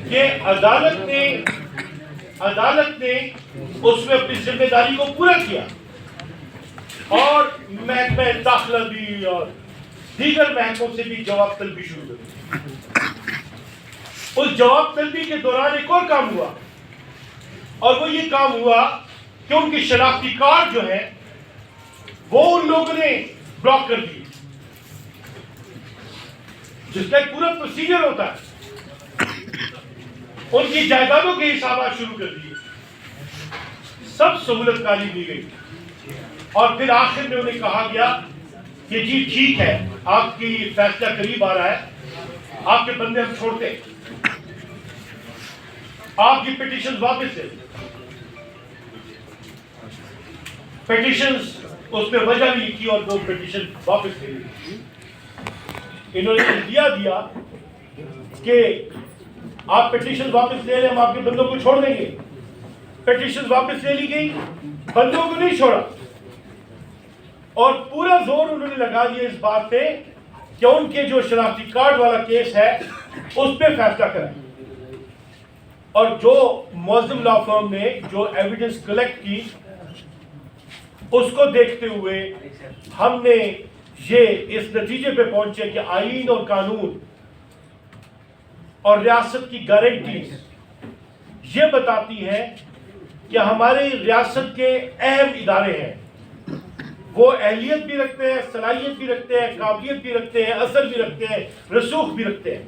کہ عدالت نے اس میں اپنی ذمہ داری کو پورا کیا اور محکمہ داخلہ بھی اور دیگر محکموں سے بھی جواب طلبی شروع کر دی. اس جواب طلبی کے دوران ایک اور کام ہوا اور وہ یہ کام ہوا کہ ان کی شناختی کارڈ جو ہے وہ ان لوگوں نے بلاک کر دی، جس کا ایک پورا پروسیجر ہوتا ہے. ان کی جائیدادوں کے حسابات شروع کر دیے، سب سہولت کاری دی گئی اور پھر آخر میں انہیں کہا گیا کہ جی ٹھیک ہے، آپ کی فیصلہ قریب آ رہا ہے، آپ کے بندے ہم چھوڑتے ہیں، آپ کی پٹیشن واپس لے. پٹیشنز اس میں وجہ بھی لکھی اور دو پٹیشن واپس لے لی. انہوں نے دیا کہ آپ پٹیشن واپس لے لیں، ہم آپ کے بندوں کو چھوڑ دیں گے. پٹیشن واپس لے لی گئی، بندوں کو نہیں چھوڑا اور پورا زور انہوں نے لگا دیا اس بات پہ کہ ان کے جو شناختی کارڈ والا کیس ہے اس پہ فیصلہ کریں. اور جو معظم لا فرم نے جو ایویڈنس کلیکٹ کی اس کو دیکھتے ہوئے ہم نے یہ اس نتیجے پہ پہنچے کہ آئین اور قانون اور ریاست کی گارنٹیز یہ بتاتی ہے کہ ہماری ریاست کے اہم ادارے ہیں، وہ اہلیت بھی رکھتے ہیں، صلاحیت بھی رکھتے ہیں، قابلیت بھی رکھتے ہیں، اثر بھی رکھتے ہیں، رسوخ بھی رکھتے ہیں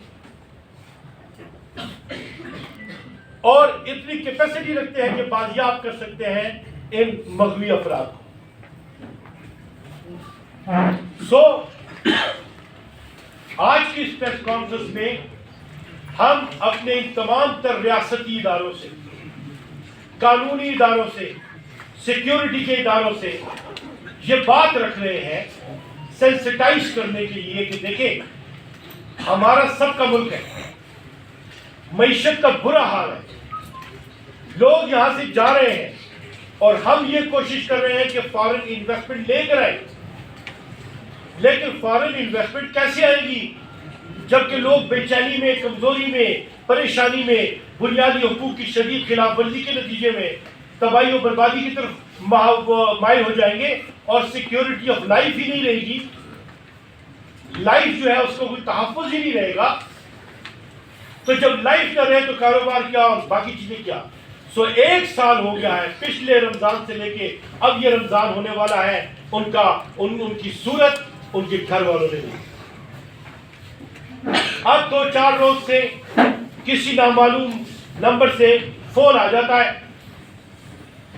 اور اتنی کیپیسٹی رکھتے ہیں کہ بازیاب کر سکتے ہیں ان مغوی افراد کو. آج کی اس پریس کانفرنس میں ہم اپنے تمام تر ریاستی اداروں سے، قانونی اداروں سے، سیکیورٹی کے اداروں سے یہ بات رکھ رہے ہیں سینسٹائز کرنے کے لیے کہ دیکھیں ہمارا سب کا ملک ہے، معیشت کا برا حال ہے، لوگ یہاں سے جا رہے ہیں اور ہم یہ کوشش کر رہے ہیں کہ فارن انویسٹمنٹ لے کر آئے. لیکن فارن انویسٹمنٹ کیسے آئے گی جبکہ لوگ بے چینی میں، کمزوری میں، پریشانی میں، بنیادی حقوق کی شدید خلاف ورزی کے نتیجے میں تباہی و بربادی کی طرف مائل ہو جائیں گے اور سیکیورٹی آف لائف ہی نہیں رہے گی. لائف جو ہے اس کو کوئی تحفظ ہی نہیں رہے گا. تو جب لائف نہ رہے تو کاروبار کیا اور باقی چیزیں کیا. ایک سال ہو گیا ہے پچھلے رمضان سے لے کے اب یہ رمضان ہونے والا ہے، ان کی صورت ان کے گھر والوں نے دی. اب 2-4 روز سے کسی نامعلوم نمبر سے فون آ جاتا ہے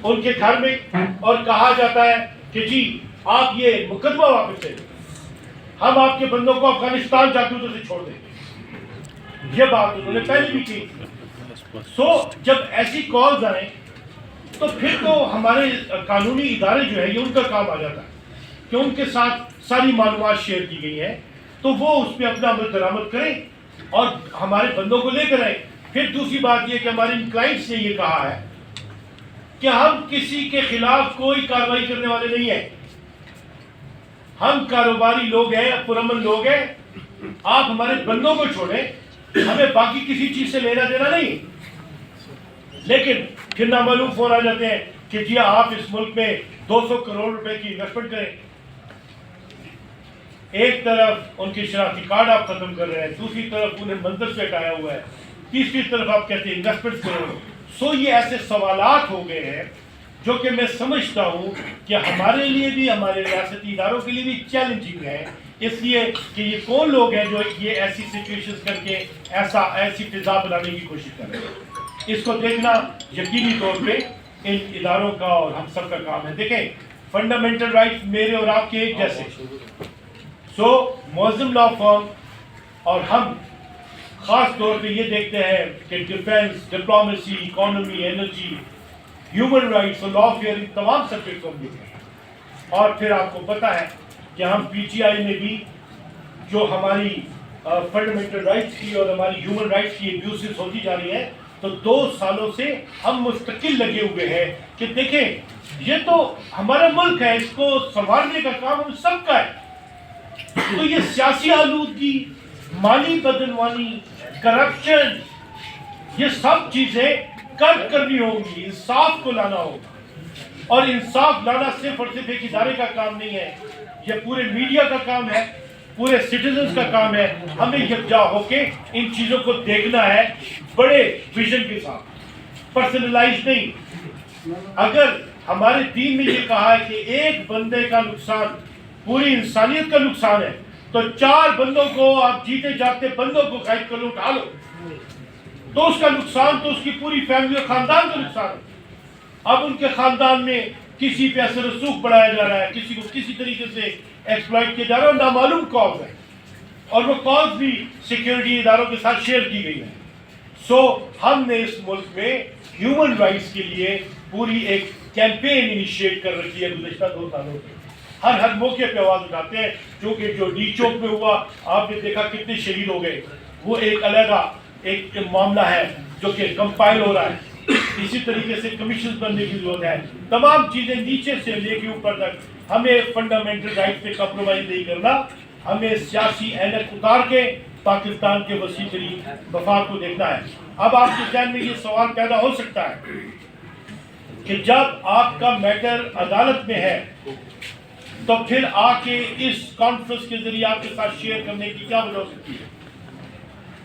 ان کے گھر میں اور کہا جاتا ہے کہ جی آپ یہ مقدمہ واپس لے لیں، ہم آپ کے بندوں کو افغانستان جاسوسوں سے چھوڑ دیں گے. یہ بات انہوں نے پہلے بھی کی. جب ایسی کالز آئیں تو پھر تو ہمارے قانونی ادارے جو ہے یہ ان کا کام آ جاتا ہے کہ ان کے ساتھ ساری معلومات شیئر کی گئی ہیں تو وہ اس پہ اپنا عمل درآمد کریں اور ہمارے بندوں کو لے کر آئیں. پھر دوسری بات یہ کہ ہمارے کلائنٹس نے یہ کہا ہے کہ ہم کسی کے خلاف کوئی کارروائی کرنے والے نہیں ہیں، ہم کاروباری لوگ ہیں، پرامن لوگ ہیں، آپ ہمارے بندوں کو چھوڑیں، ہمیں باقی کسی چیز سے لینا دینا نہیں. لیکن پھر نامعلوم فون آ جاتے ہیں کہ جی آپ اس ملک میں 200 کروڑ روپے کی انویسٹمنٹ کریں. ایک طرف ان کی شناختی کارڈ آپ ختم کر رہے ہیں، دوسری طرف انہیں منظر سے ہٹایا ہوا ہے، تیسری طرف آپ کہتے ہیں انویسٹمنٹ کرو. یہ ایسے سوالات ہو گئے ہیں جو کہ میں سمجھتا ہوں کہ ہمارے لیے بھی، ہمارے ریاستی اداروں کے لیے بھی چیلنجنگ ہے، اس لیے کہ یہ کون لوگ ہیں جو یہ ایسی سچویشنز کر کے ایسی فضا بنانے کی کوشش کر رہے ہیں. اس کو دیکھنا یقینی طور پہ ان اداروں کا اور ہم سب کا کام ہے. دیکھیں فنڈامنٹل رائٹس میرے اور آپ کے ایک جیسے. معظم لا فرم اور ہم خاص طور پہ یہ دیکھتے ہیں کہ defence, diplomacy, economy, energy, human rights اور لا فیئر، ان تمام سبجیکٹس کو ہم دیکھتے ہیں. اور پھر آپ کو پتا ہے کہ ہم پی ٹی آئی میں بھی جو ہماری فنڈامنٹل رائٹس کی اور ہماری ہیومن رائٹس کی ابیوزز ہوتی جا رہی ہیں تو 2 سالوں سے ہم مستقل لگے ہوئے ہیں کہ دیکھیں یہ تو ہمارا ملک ہے، اس کو سنبھالنے کا کام ہم سب کا ہے. تو یہ سیاسی آلودگی، مالی بدعنوانی، کرپشن، یہ سب چیزیں کرنی ہوں گی، انصاف کو لانا ہوگا، اور انصاف لانا صرف اور صرف ایک ادارے کا کام نہیں ہے، یہ پورے میڈیا کا کام ہے، پورے سٹیزنز کا کام ہے. ہمیں یکجا ہو کے ان چیزوں کو دیکھنا ہے بڑے ویژن کے ساتھ، پرسنلائز نہیں. اگر ہمارے دین میں یہ کہا ہے کہ ایک بندے کا نقصان پوری انسانیت کا نقصان ہے، تو 4 بندوں کو آپ جیتے جاگتے بندوں کو قید کر لو، اٹھا لو، تو اس کا نقصان تو اس کی پوری فیملی اور خاندان کا نقصان ہے. اب ان کے خاندان میں کسی پہ اثر رسوخ بڑھایا جا رہا ہے، کسی کو کسی طریقے سے ایکسپلائٹ کیا جا رہا ہے، نامعلوم کاز ہے، اور وہ کاز بھی سیکیورٹی اداروں کے ساتھ شیئر کی گئی ہے. سو ہم نے اس ملک میں ہیومن رائٹس کے لیے پوری ایک کیمپین انیشیٹ کر رکھی ہے گزشتہ 2 سالوں سے. ہر موقع پہ آواز اٹھاتے ہیں، چونکہ جو ڈی چوک میں ہوا آپ نے دیکھا کتنے شہید ہو گئے، وہ ایک علیحدہ ایک معاملہ ہے جو کہ کمپائل ہو رہا ہے. اسی طریقے سے کمیشن بننے کی ضرورت ہے. تمام چیزیں نیچے سے لے کے اوپر تک ہمیں فنڈامنٹل رائٹ پہ کمپرومائز نہیں کرنا، ہمیں سیاسی اینک اتار کے پاکستان کے وسیع ترین مفاد کو دیکھنا ہے. اب آپ کے ذہن میں یہ سوال پیدا ہو سکتا ہے کہ جب آپ کا میٹر عدالت میں ہے تو پھر آ کے اس کانفرنس کے ذریعے آپ کے ساتھ شیئر کرنے کی کیا وجہ ہو سکتی ہے؟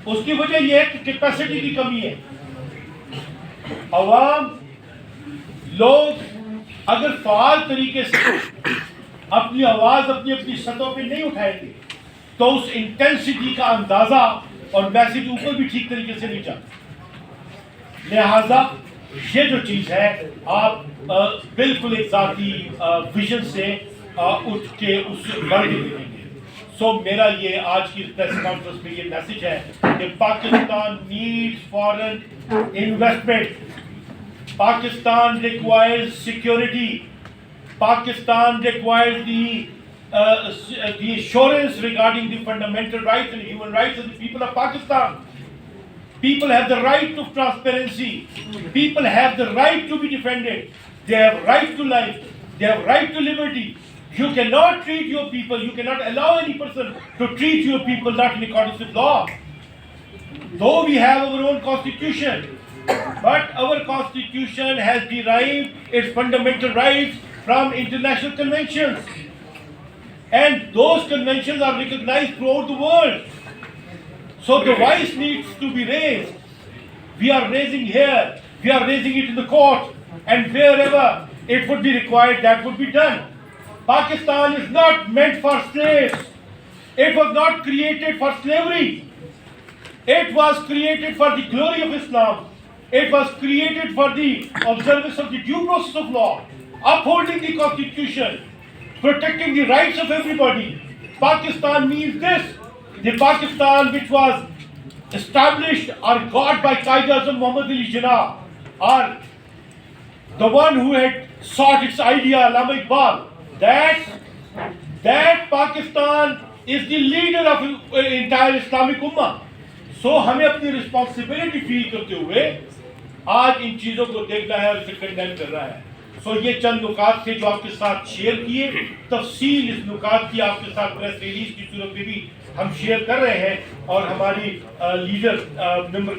اس کی وجہ یہ ہے کہ کیپیسٹی کی کمی ہے. عوام لوگ اگر فعال طریقے سے اپنی آواز اپنی سطحوں پہ نہیں اٹھائیں گے تو اس انٹینسٹی کا اندازہ اور میسج اوپر بھی ٹھیک طریقے سے نہیں جاتا. لہذا یہ جو چیز ہے آپ بالکل ایک ذاتی ویژن سے اٹھ کے اس بڑھ کے دیکھیں گے. سو میرا یہ آج کی پریس کانفرنس میں یہ میسج ہے کہ Pakistan needs foreign investment, Pakistan requires security, Pakistan requires the assurance regarding the fundamental rights and human rights of the people of Pakistan. People have the right to transparency. People have the right to be defended. They have right to life. They have right to liberty. You cannot treat your people, you cannot allow any person to treat your people not in accordance with law. Though we have our own constitution, but our constitution has derived its fundamental rights from international conventions. And those conventions are recognized throughout the world. So the voice needs to be raised. We are raising here, we are raising it in the court, and wherever it would be required, that would be done. Pakistan is not meant for slaves. It was not created for slavery. It was created for the glory of Islam. It was created for the observance of the due process of law, upholding the constitution, protecting the rights of everybody. Pakistan means this. The Pakistan which was established or got by Qaid-e-Azam Muhammad Ali Jinnah, or the one who had sought its idea, Allama Iqbal, that Pakistan is the leader of entire Islamic Ummah. So ہمیں اپنی responsibility فیل کرتے ہوئے آج ان چیزوں کو دیکھنا ہے اور اسے کنڈیم کر رہا ہے. سو یہ چند نکات تھے جو آپ کے ساتھ شیئر کیے. تفصیل اس نکات کی آپ کے ساتھ پریس ریلیز کی صورت میں بھی ہم شیئر کر رہے ہیں، اور ہماری لیڈر ممبر